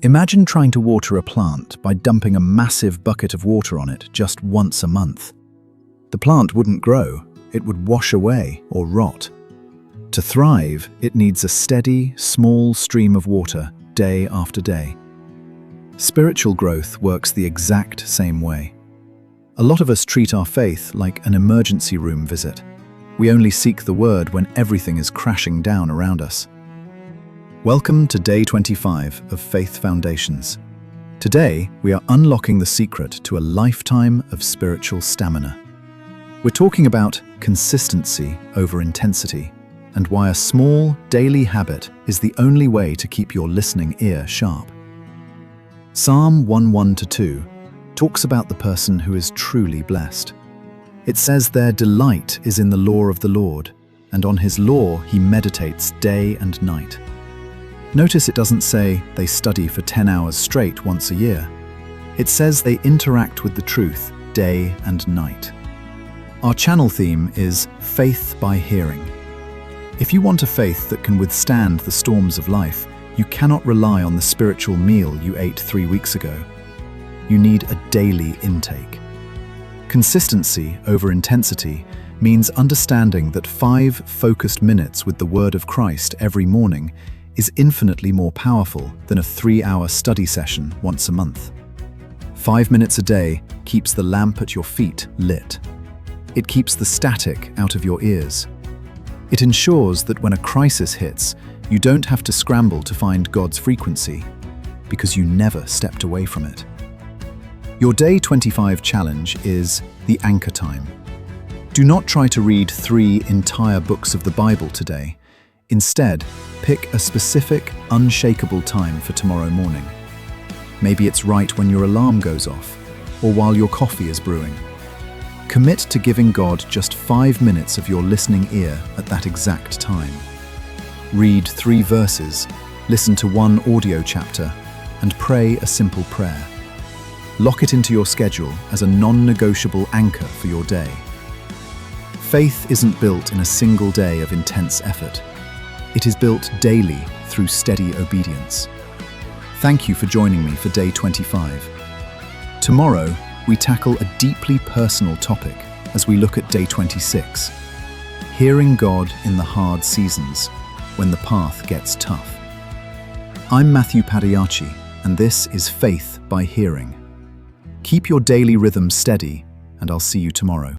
Imagine trying to water a plant by dumping a massive bucket of water on it just once a month. The plant wouldn't grow, it would wash away or rot. To thrive, it needs a steady, small stream of water day after day. Spiritual growth works the exact same way. A lot of us treat our faith like an emergency room visit. We only seek the word when everything is crashing down around us. Welcome to Day 25 of Faith Foundations. Today, we are unlocking the secret to a lifetime of spiritual stamina. We're talking about consistency over intensity, and why a small, daily habit is the only way to keep your listening ear sharp. Psalm 1:1-2 talks about the person who is truly blessed. It says their delight is in the law of the Lord, and on his law he meditates day and night. Notice it doesn't say they study for 10 hours straight once a year. It says they interact with the truth day and night. Our channel theme is Faith by Hearing. If you want a faith that can withstand the storms of life, you cannot rely on the spiritual meal you ate 3 weeks ago. You need a daily intake. Consistency over intensity means understanding that 5 focused minutes with the Word of Christ every morning is infinitely more powerful than a 3-hour study session once a month. 5 minutes a day keeps the lamp at your feet lit. It keeps the static out of your ears. It ensures that when a crisis hits, you don't have to scramble to find God's frequency, because you never stepped away from it. Your Day 25 challenge is the anchor time. Do not try to read 3 entire books of the Bible today. Instead, pick a specific, unshakable time for tomorrow morning. Maybe it's right when your alarm goes off, or while your coffee is brewing. Commit to giving God just 5 minutes of your listening ear at that exact time. Read 3 verses, listen to 1 audio chapter, and pray a simple prayer. Lock it into your schedule as a non-negotiable anchor for your day. Faith isn't built in a single day of intense effort. It is built daily through steady obedience. Thank you for joining me for Day 25. Tomorrow, we tackle a deeply personal topic as we look at Day 26, hearing God in the hard seasons, when the path gets tough. I'm Matthew Padiachi, and this is Faith by Hearing. Keep your daily rhythm steady, and I'll see you tomorrow.